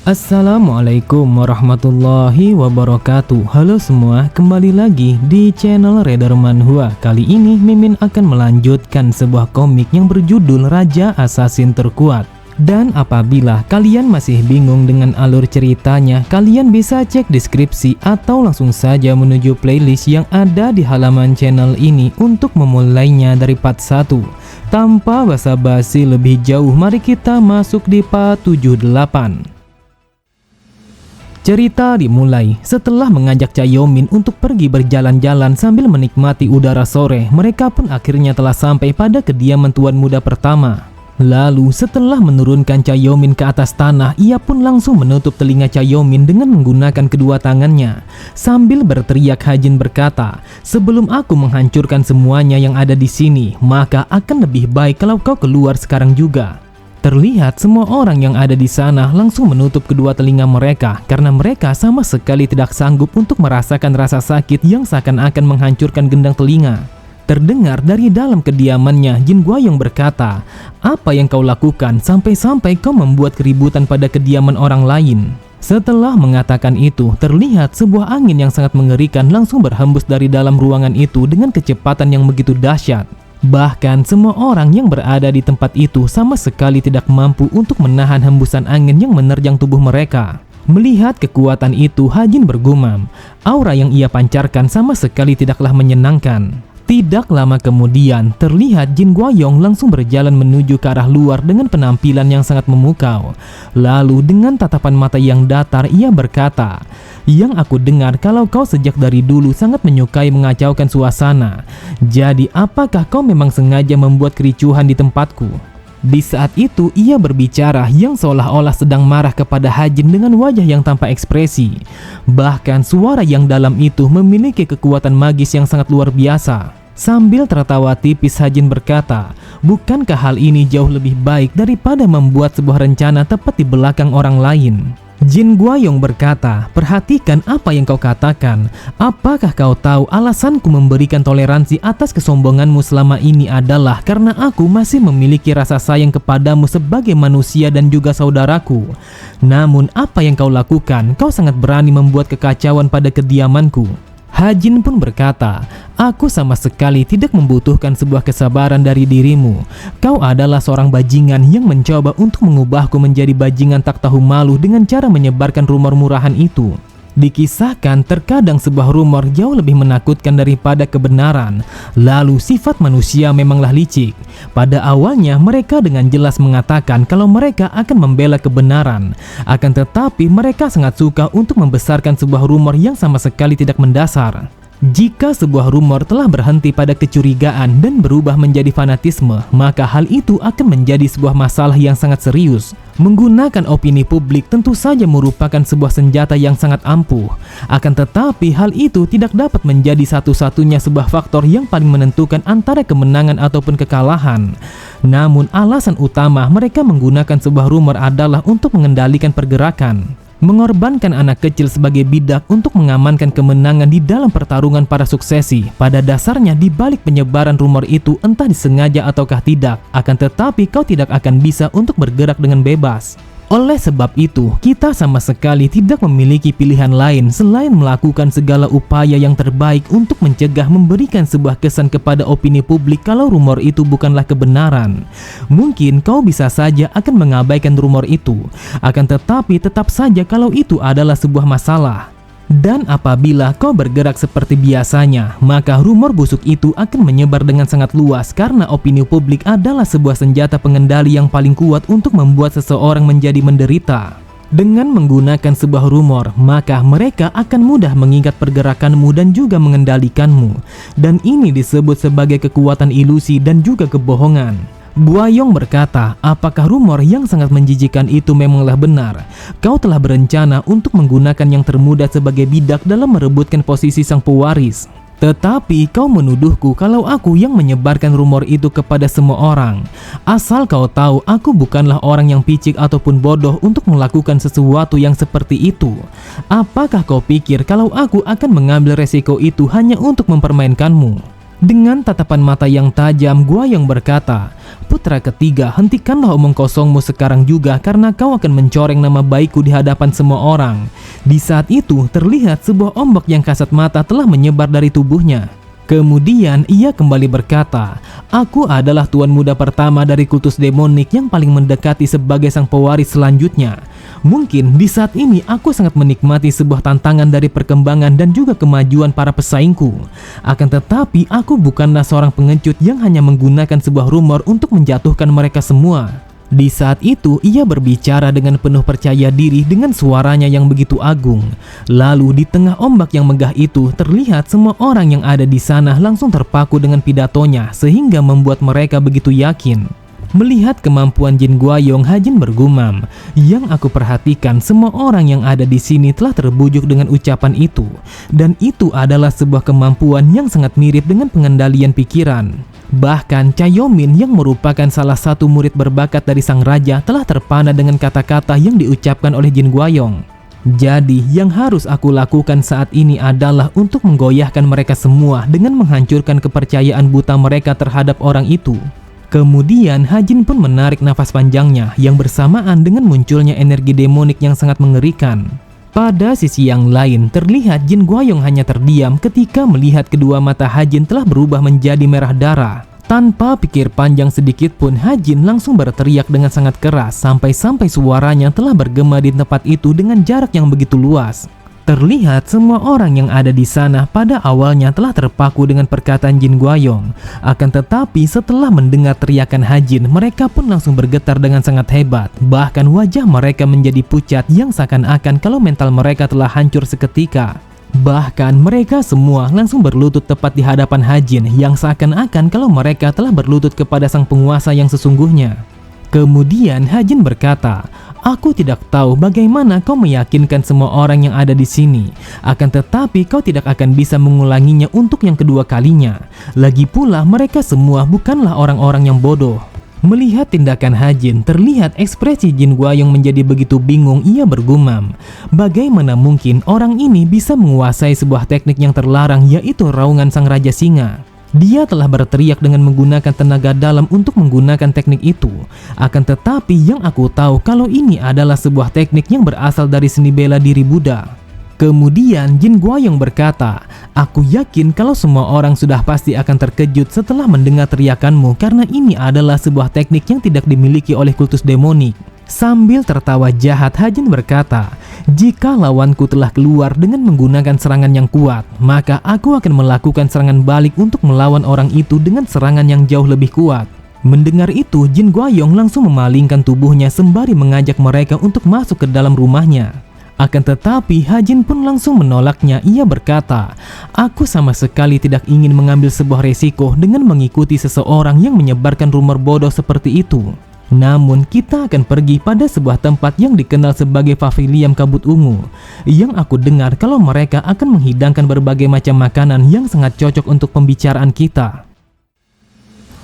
Assalamualaikum warahmatullahi wabarakatuh. Halo semua, kembali lagi di channel Radar Manhwa. Kali ini Mimin akan melanjutkan sebuah komik yang berjudul Raja Assassin Terkuat. Dan apabila kalian masih bingung dengan alur ceritanya, kalian bisa cek deskripsi atau langsung saja menuju playlist yang ada di halaman channel ini untuk memulainya dari part 1. Tanpa basa-basi lebih jauh, mari kita masuk di part 78. Cerita dimulai setelah mengajak Chaeyomin untuk pergi berjalan-jalan sambil menikmati udara sore. Mereka pun akhirnya telah sampai pada kediaman tuan muda pertama. Lalu setelah menurunkan Chaeyomin ke atas tanah, ia pun langsung menutup telinga Chaeyomin dengan menggunakan kedua tangannya. Sambil berteriak, Hajin berkata, "Sebelum aku menghancurkan semuanya yang ada di sini, maka akan lebih baik kalau kau keluar sekarang juga." Terlihat semua orang yang ada di sana langsung menutup kedua telinga mereka karena mereka sama sekali tidak sanggup untuk merasakan rasa sakit yang seakan-akan menghancurkan gendang telinga. Terdengar dari dalam kediamannya, Jin Guayong berkata, "Apa yang kau lakukan sampai-sampai kau membuat keributan pada kediaman orang lain?" Setelah mengatakan itu, terlihat sebuah angin yang sangat mengerikan langsung berhembus dari dalam ruangan itu dengan kecepatan yang begitu dahsyat. Bahkan semua orang yang berada di tempat itu sama sekali tidak mampu untuk menahan hembusan angin yang menerjang tubuh mereka. Melihat kekuatan itu, Hajin bergumam. Aura yang ia pancarkan sama sekali tidaklah menyenangkan. Tidak lama kemudian, terlihat Jin Guayong langsung berjalan menuju ke arah luar dengan penampilan yang sangat memukau. Lalu dengan tatapan mata yang datar, ia berkata, "Yang aku dengar kalau kau sejak dari dulu sangat menyukai mengacaukan suasana. Jadi apakah kau memang sengaja membuat kericuhan di tempatku?" Di saat itu ia berbicara yang seolah-olah sedang marah kepada Hajin dengan wajah yang tanpa ekspresi. Bahkan suara yang dalam itu memiliki kekuatan magis yang sangat luar biasa. Sambil tertawa tipis, Hajin berkata, "Bukankah hal ini jauh lebih baik daripada membuat sebuah rencana tepat di belakang orang lain?" Jin Guayong berkata, "Perhatikan apa yang kau katakan. Apakah kau tahu alasanku memberikan toleransi atas kesombonganmu selama ini adalah karena aku masih memiliki rasa sayang kepadamu sebagai manusia dan juga saudaraku. Namun apa yang kau lakukan, kau sangat berani membuat kekacauan pada kediamanku." Hajin pun berkata, "Aku sama sekali tidak membutuhkan sebuah kesabaran dari dirimu. Kau adalah seorang bajingan yang mencoba untuk mengubahku menjadi bajingan tak tahu malu dengan cara menyebarkan rumor murahan itu." Dikisahkan terkadang sebuah rumor jauh lebih menakutkan daripada kebenaran. Lalu sifat manusia memanglah licik. Pada awalnya mereka dengan jelas mengatakan kalau mereka akan membela kebenaran. Akan tetapi mereka sangat suka untuk membesarkan sebuah rumor yang sama sekali tidak mendasar. Jika sebuah rumor telah berhenti pada kecurigaan dan berubah menjadi fanatisme, maka hal itu akan menjadi sebuah masalah yang sangat serius. Menggunakan opini publik tentu saja merupakan sebuah senjata yang sangat ampuh. Akan tetapi hal itu tidak dapat menjadi satu-satunya sebuah faktor yang paling menentukan antara kemenangan ataupun kekalahan. Namun alasan utama mereka menggunakan sebuah rumor adalah untuk mengendalikan pergerakan. Mengorbankan anak kecil sebagai bidak untuk mengamankan kemenangan di dalam pertarungan para suksesi. Pada dasarnya di balik penyebaran rumor itu entah disengaja ataukah tidak, akan tetapi kau tidak akan bisa untuk bergerak dengan bebas. Oleh sebab itu, kita sama sekali tidak memiliki pilihan lain selain melakukan segala upaya yang terbaik untuk mencegah memberikan sebuah kesan kepada opini publik kalau rumor itu bukanlah kebenaran. Mungkin kau bisa saja akan mengabaikan rumor itu, akan tetapi tetap saja kalau itu adalah sebuah masalah. Dan apabila kau bergerak seperti biasanya, maka rumor busuk itu akan menyebar dengan sangat luas karena opini publik adalah sebuah senjata pengendali yang paling kuat untuk membuat seseorang menjadi menderita. Dengan menggunakan sebuah rumor, maka mereka akan mudah mengingat pergerakanmu dan juga mengendalikanmu. Dan ini disebut sebagai kekuatan ilusi dan juga kebohongan. Guayong berkata, "Apakah rumor yang sangat menjijikan itu memanglah benar? Kau telah berencana untuk menggunakan yang termuda sebagai bidak dalam merebutkan posisi sang pewaris. Tetapi kau menuduhku kalau aku yang menyebarkan rumor itu kepada semua orang. Asal kau tahu, aku bukanlah orang yang picik ataupun bodoh untuk melakukan sesuatu yang seperti itu. Apakah kau pikir kalau aku akan mengambil resiko itu hanya untuk mempermainkanmu?" Dengan tatapan mata yang tajam, Guayong berkata, "Putra ketiga, hentikanlah omong kosongmu sekarang juga karena kau akan mencoreng nama baikku di hadapan semua orang." Di saat itu, terlihat sebuah ombak yang kasat mata telah menyebar dari tubuhnya. Kemudian ia kembali berkata, "Aku adalah tuan muda pertama dari kultus demonik yang paling mendekati sebagai sang pewaris selanjutnya. Mungkin di saat ini aku sangat menikmati sebuah tantangan dari perkembangan dan juga kemajuan para pesaingku. Akan tetapi aku bukanlah seorang pengecut yang hanya menggunakan sebuah rumor untuk menjatuhkan mereka semua." Di saat itu ia berbicara dengan penuh percaya diri dengan suaranya yang begitu agung. Lalu di tengah ombak yang megah itu terlihat semua orang yang ada di sana langsung terpaku dengan pidatonya sehingga membuat mereka begitu yakin. Melihat kemampuan Jin Guayong, Hajin bergumam, "Yang aku perhatikan semua orang yang ada di sini telah terbujuk dengan ucapan itu, dan itu adalah sebuah kemampuan yang sangat mirip dengan pengendalian pikiran." Bahkan Chayomin yang merupakan salah satu murid berbakat dari sang raja telah terpana dengan kata-kata yang diucapkan oleh Jin Guayong. Jadi yang harus aku lakukan saat ini adalah untuk menggoyahkan mereka semua dengan menghancurkan kepercayaan buta mereka terhadap orang itu. Kemudian Hajin pun menarik nafas panjangnya yang bersamaan dengan munculnya energi demonik yang sangat mengerikan. Pada sisi yang lain, terlihat Jin Guayong hanya terdiam ketika melihat kedua mata Hajin telah berubah menjadi merah darah. Tanpa pikir panjang sedikit pun, Hajin langsung berteriak dengan sangat keras sampai-sampai suaranya telah bergema di tempat itu dengan jarak yang begitu luas. Terlihat semua orang yang ada di sana pada awalnya telah terpaku dengan perkataan Jin Guayong. Akan tetapi setelah mendengar teriakan Hajin, mereka pun langsung bergetar dengan sangat hebat. Bahkan wajah mereka menjadi pucat yang seakan-akan kalau mental mereka telah hancur seketika. Bahkan mereka semua langsung berlutut tepat di hadapan Hajin yang seakan-akan kalau mereka telah berlutut kepada sang penguasa yang sesungguhnya. Kemudian Hajin berkata, "Aku tidak tahu bagaimana kau meyakinkan semua orang yang ada di sini. Akan tetapi kau tidak akan bisa mengulanginya untuk yang kedua kalinya. Lagi pula mereka semua bukanlah orang-orang yang bodoh." Melihat tindakan Hajin, terlihat ekspresi Jin Guayong menjadi begitu bingung. Ia bergumam, bagaimana mungkin orang ini bisa menguasai sebuah teknik yang terlarang, yaitu raungan sang Raja Singa. Dia telah berteriak dengan menggunakan tenaga dalam untuk menggunakan teknik itu. Akan tetapi yang aku tahu kalau ini adalah sebuah teknik yang berasal dari seni bela diri Buddha. Kemudian Jin Guayong berkata, "Aku yakin kalau semua orang sudah pasti akan terkejut setelah mendengar teriakanmu karena ini adalah sebuah teknik yang tidak dimiliki oleh kultus demonik." Sambil tertawa jahat, Hajin berkata, "Jika lawanku telah keluar dengan menggunakan serangan yang kuat, maka aku akan melakukan serangan balik untuk melawan orang itu dengan serangan yang jauh lebih kuat." Mendengar itu, Jin Guayong langsung memalingkan tubuhnya sembari mengajak mereka untuk masuk ke dalam rumahnya. Akan tetapi Hajin pun langsung menolaknya. Ia berkata, "Aku sama sekali tidak ingin mengambil sebuah resiko dengan mengikuti seseorang yang menyebarkan rumor bodoh seperti itu. Namun kita akan pergi pada sebuah tempat yang dikenal sebagai Pavilion Kabut Ungu. Yang aku dengar kalau mereka akan menghidangkan berbagai macam makanan yang sangat cocok untuk pembicaraan kita."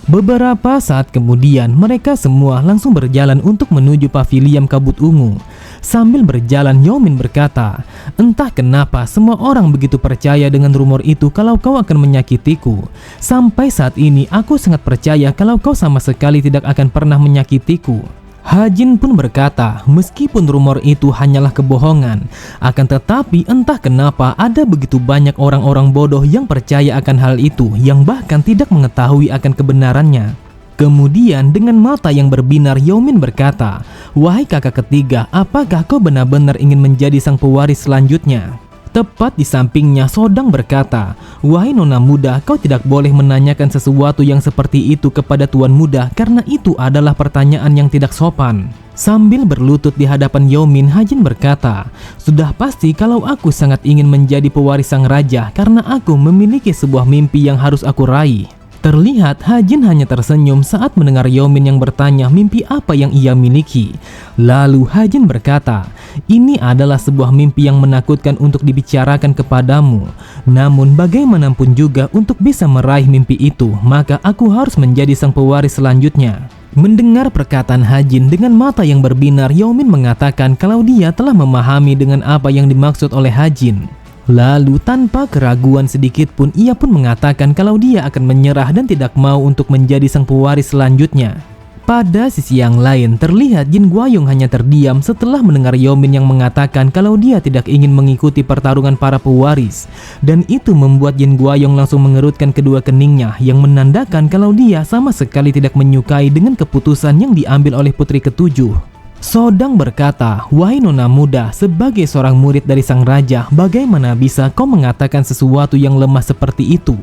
Beberapa saat kemudian mereka semua langsung berjalan untuk menuju Pavilion Kabut Ungu. Sambil berjalan, Yomin berkata, "Entah kenapa semua orang begitu percaya dengan rumor itu kalau kau akan menyakitiku. Sampai saat ini aku sangat percaya kalau kau sama sekali tidak akan pernah menyakitiku." Hajin pun berkata, meskipun rumor itu hanyalah kebohongan, akan tetapi entah kenapa ada begitu banyak orang-orang bodoh yang percaya akan hal itu, yang bahkan tidak mengetahui akan kebenarannya. Kemudian dengan mata yang berbinar, Yomin berkata, "Wahai kakak ketiga, apakah kau benar-benar ingin menjadi sang pewaris selanjutnya?" Tepat di sampingnya, Sodang berkata, "Wahai nona muda, kau tidak boleh menanyakan sesuatu yang seperti itu kepada tuan muda karena itu adalah pertanyaan yang tidak sopan." Sambil berlutut di hadapan Yomin, Hajin berkata, "Sudah pasti kalau aku sangat ingin menjadi pewaris sang raja karena aku memiliki sebuah mimpi yang harus aku raih." Terlihat Hajin hanya tersenyum saat mendengar Yomin yang bertanya mimpi apa yang ia miliki. Lalu Hajin berkata, "Ini adalah sebuah mimpi yang menakutkan untuk dibicarakan kepadamu. Namun bagaimanapun juga untuk bisa meraih mimpi itu, maka aku harus menjadi sang pewaris selanjutnya." Mendengar perkataan Hajin dengan mata yang berbinar, Yomin mengatakan kalau dia telah memahami dengan apa yang dimaksud oleh Hajin. Lalu tanpa keraguan sedikit pun ia pun mengatakan kalau dia akan menyerah dan tidak mau untuk menjadi sang pewaris selanjutnya. Pada sisi yang lain, terlihat Jin Guayong hanya terdiam setelah mendengar Yao Min yang mengatakan kalau dia tidak ingin mengikuti pertarungan para pewaris. Dan itu membuat Jin Guayong langsung mengerutkan kedua keningnya yang menandakan kalau dia sama sekali tidak menyukai dengan keputusan yang diambil oleh putri ketujuh. Sodang berkata, "Wahai nona muda, sebagai seorang murid dari sang raja, bagaimana bisa kau mengatakan sesuatu yang lemah seperti itu?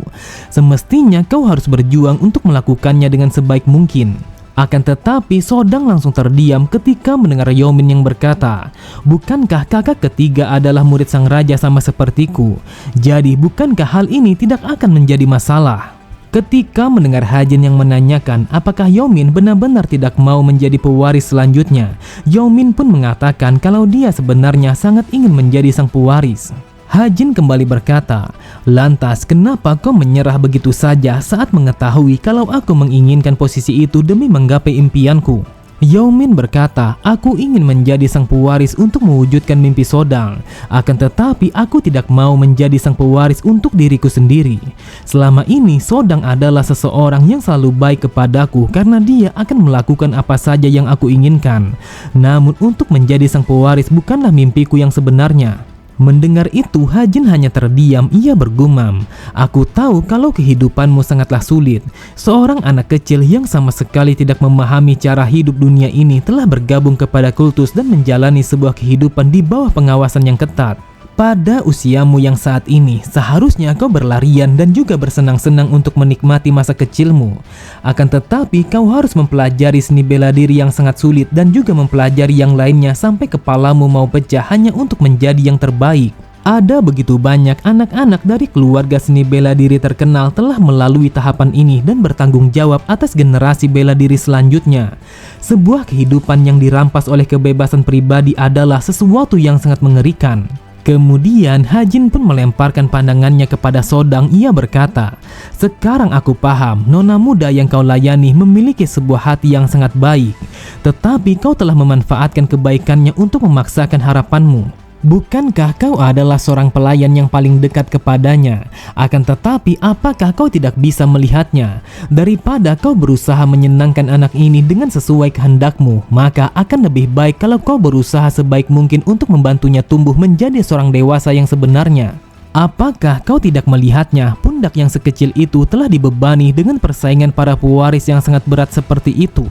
Semestinya kau harus berjuang untuk melakukannya dengan sebaik mungkin." Akan tetapi Sodang langsung terdiam ketika mendengar Yao Min yang berkata, "Bukankah kakak ketiga adalah murid sang raja sama sepertiku? Jadi bukankah hal ini tidak akan menjadi masalah?" Ketika mendengar Hajin yang menanyakan apakah Yao Min benar-benar tidak mau menjadi pewaris selanjutnya, Yao Min pun mengatakan kalau dia sebenarnya sangat ingin menjadi sang pewaris. Hajin kembali berkata, "Lantas kenapa kau menyerah begitu saja saat mengetahui kalau aku menginginkan posisi itu demi menggapai impianku?" Yao Min berkata, "Aku ingin menjadi sang pewaris untuk mewujudkan mimpi Sodang. Akan tetapi aku tidak mau menjadi sang pewaris untuk diriku sendiri. Selama ini Sodang adalah seseorang yang selalu baik kepadaku karena dia akan melakukan apa saja yang aku inginkan. Namun untuk menjadi sang pewaris bukanlah mimpiku yang sebenarnya." Mendengar itu, Hajin hanya terdiam. Ia bergumam, "Aku tahu kalau kehidupanmu sangatlah sulit. Seorang anak kecil yang sama sekali tidak memahami cara hidup dunia ini telah bergabung kepada kultus dan menjalani sebuah kehidupan di bawah pengawasan yang ketat. Pada usiamu yang saat ini, seharusnya kau berlarian dan juga bersenang-senang untuk menikmati masa kecilmu. Akan tetapi kau harus mempelajari seni bela diri yang sangat sulit dan juga mempelajari yang lainnya sampai kepalamu mau pecah hanya untuk menjadi yang terbaik. Ada begitu banyak anak-anak dari keluarga seni bela diri terkenal telah melalui tahapan ini dan bertanggung jawab atas generasi bela diri selanjutnya. Sebuah kehidupan yang dirampas oleh kebebasan pribadi adalah sesuatu yang sangat mengerikan." Kemudian Hajin pun melemparkan pandangannya kepada Sodang. Ia berkata, "Sekarang aku paham, nona muda yang kau layani memiliki sebuah hati yang sangat baik. Tetapi kau telah memanfaatkan kebaikannya untuk memaksakan harapanmu. Bukankah kau adalah seorang pelayan yang paling dekat kepadanya? Akan tetapi apakah kau tidak bisa melihatnya? Daripada kau berusaha menyenangkan anak ini dengan sesuai kehendakmu, maka akan lebih baik kalau kau berusaha sebaik mungkin untuk membantunya tumbuh menjadi seorang dewasa yang sebenarnya. Apakah kau tidak melihatnya? Pundak yang sekecil itu telah dibebani dengan persaingan para pewaris yang sangat berat seperti itu.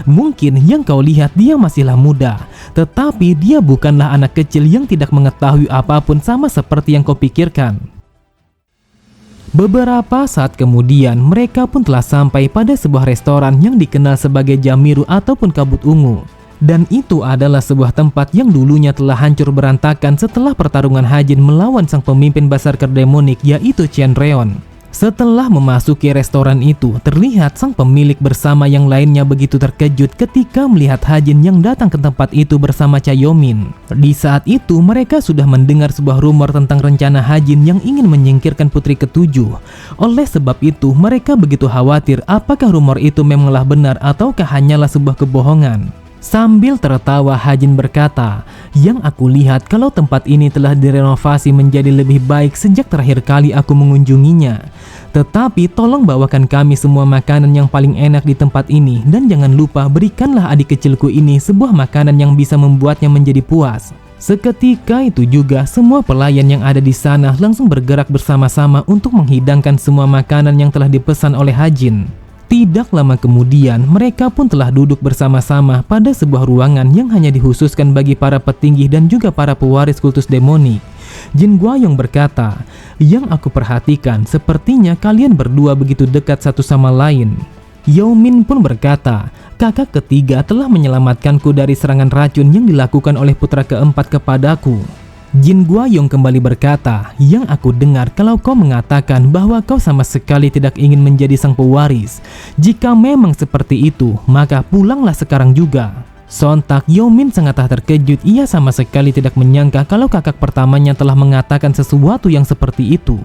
Mungkin yang kau lihat dia masihlah muda, tetapi dia bukanlah anak kecil yang tidak mengetahui apapun sama seperti yang kau pikirkan." Beberapa saat kemudian, mereka pun telah sampai pada sebuah restoran yang dikenal sebagai Jamiru ataupun Kabut Ungu. Dan itu adalah sebuah tempat yang dulunya telah hancur berantakan setelah pertarungan Hajin melawan sang pemimpin Berserker demonik yaitu Chen Reon. Setelah memasuki restoran itu, terlihat sang pemilik bersama yang lainnya begitu terkejut ketika melihat Hajin yang datang ke tempat itu bersama Yao Min. Di saat itu mereka sudah mendengar sebuah rumor tentang rencana Hajin yang ingin menyingkirkan putri ketujuh. Oleh sebab itu mereka begitu khawatir apakah rumor itu memanglah benar ataukah hanyalah sebuah kebohongan. Sambil tertawa, Hajin berkata, "Yang aku lihat kalau tempat ini telah direnovasi menjadi lebih baik sejak terakhir kali aku mengunjunginya. Tetapi tolong bawakan kami semua makanan yang paling enak di tempat ini dan jangan lupa berikanlah adik kecilku ini sebuah makanan yang bisa membuatnya menjadi puas." Seketika itu juga semua pelayan yang ada di sana langsung bergerak bersama-sama untuk menghidangkan semua makanan yang telah dipesan oleh Hajin. Tidak lama kemudian, mereka pun telah duduk bersama-sama pada sebuah ruangan yang hanya dikhususkan bagi para petinggi dan juga para pewaris kultus demonik. Jin Guayong berkata, "Yang aku perhatikan, sepertinya kalian berdua begitu dekat satu sama lain." Yao Min pun berkata, "Kakak ketiga telah menyelamatkanku dari serangan racun yang dilakukan oleh putra keempat kepadaku." Jin Guayong kembali berkata, "Yang aku dengar kalau kau mengatakan bahwa kau sama sekali tidak ingin menjadi sang pewaris. Jika memang seperti itu, maka pulanglah sekarang juga." Sontak Yao Min sangatlah terkejut. Ia sama sekali tidak menyangka kalau kakak pertamanya telah mengatakan sesuatu yang seperti itu.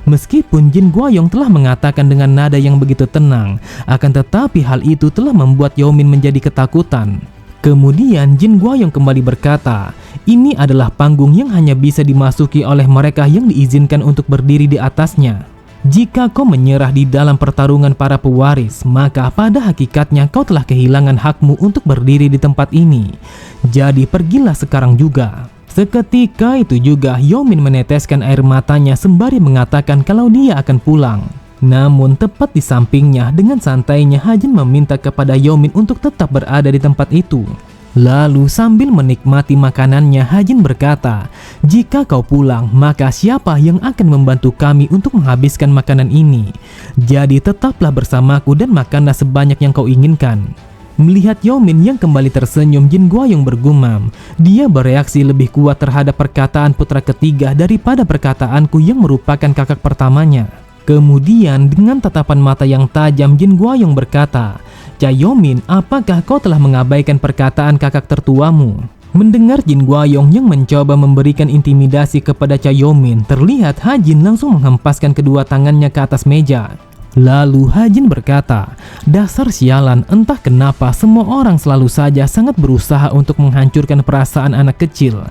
Meskipun Jin Guayong telah mengatakan dengan nada yang begitu tenang, akan tetapi hal itu telah membuat Yao Min menjadi ketakutan. Kemudian Jin Guoyong kembali berkata, ini adalah panggung yang hanya bisa dimasuki oleh mereka yang diizinkan untuk berdiri di atasnya. Jika kau menyerah di dalam pertarungan para pewaris, maka pada hakikatnya kau telah kehilangan hakmu untuk berdiri di tempat ini. Jadi pergilah sekarang juga. Seketika itu juga Yomin meneteskan air matanya sembari mengatakan kalau dia akan pulang. Namun tepat di sampingnya dengan santainya Hajin meminta kepada Yomin untuk tetap berada di tempat itu. Lalu sambil menikmati makanannya Hajin berkata, jika kau pulang maka siapa yang akan membantu kami untuk menghabiskan makanan ini? Jadi tetaplah bersamaku dan makanlah sebanyak yang kau inginkan. Melihat Yomin yang kembali tersenyum, Jin Guoyong bergumam, dia bereaksi lebih kuat terhadap perkataan putra ketiga daripada perkataanku yang merupakan kakak pertamanya. Kemudian dengan tatapan mata yang tajam Jin Guoyong berkata, Chayomin, apakah kau telah mengabaikan perkataan kakak tertuamu? Mendengar Jin Guoyong yang mencoba memberikan intimidasi kepada Chayomin, terlihat Hajin langsung menghempaskan kedua tangannya ke atas meja. Lalu Hajin berkata, dasar sialan, entah kenapa semua orang selalu saja sangat berusaha untuk menghancurkan perasaan anak kecil.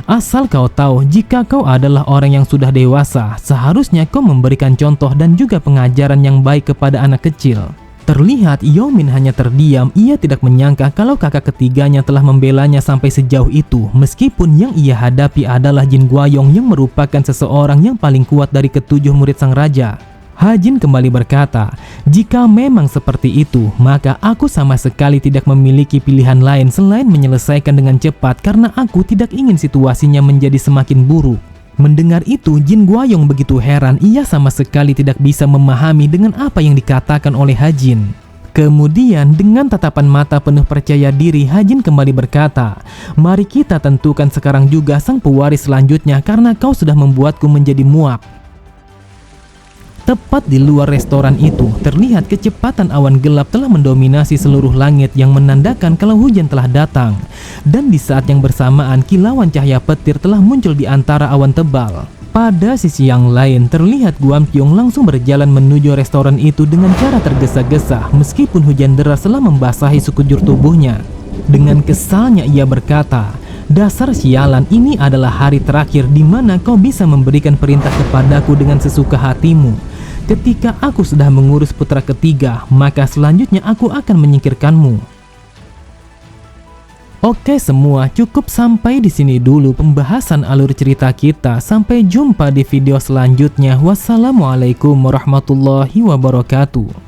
Asal kau tahu, jika kau adalah orang yang sudah dewasa, seharusnya kau memberikan contoh dan juga pengajaran yang baik kepada anak kecil. Terlihat Yomin hanya terdiam, ia tidak menyangka kalau kakak ketiganya telah membelanya sampai sejauh itu, meskipun yang ia hadapi adalah Jin Guoyong yang merupakan seseorang yang paling kuat dari ketujuh murid sang raja. Hajin kembali berkata, jika memang seperti itu, maka aku sama sekali tidak memiliki pilihan lain selain menyelesaikan dengan cepat karena aku tidak ingin situasinya menjadi semakin buruk. Mendengar itu, Jin Guoyong begitu heran, ia sama sekali tidak bisa memahami dengan apa yang dikatakan oleh Hajin. Kemudian dengan tatapan mata penuh percaya diri, Hajin kembali berkata, mari kita tentukan sekarang juga sang pewaris selanjutnya karena kau sudah membuatku menjadi muak. Tepat di luar restoran itu, terlihat kecepatan awan gelap telah mendominasi seluruh langit yang menandakan kalau hujan telah datang. Dan di saat yang bersamaan, kilauan cahaya petir telah muncul di antara awan tebal. Pada sisi yang lain, terlihat Guam Kyung langsung berjalan menuju restoran itu dengan cara tergesa-gesa meskipun hujan deras telah membasahi sekujur tubuhnya. Dengan kesalnya ia berkata, dasar sialan, ini adalah hari terakhir di mana kau bisa memberikan perintah kepadaku dengan sesuka hatimu. Ketika aku sudah mengurus putra ketiga, maka selanjutnya aku akan menyingkirkanmu. Oke semua, cukup sampai di sini dulu pembahasan alur cerita kita. Sampai jumpa di video selanjutnya. Wassalamualaikum warahmatullahi wabarakatuh.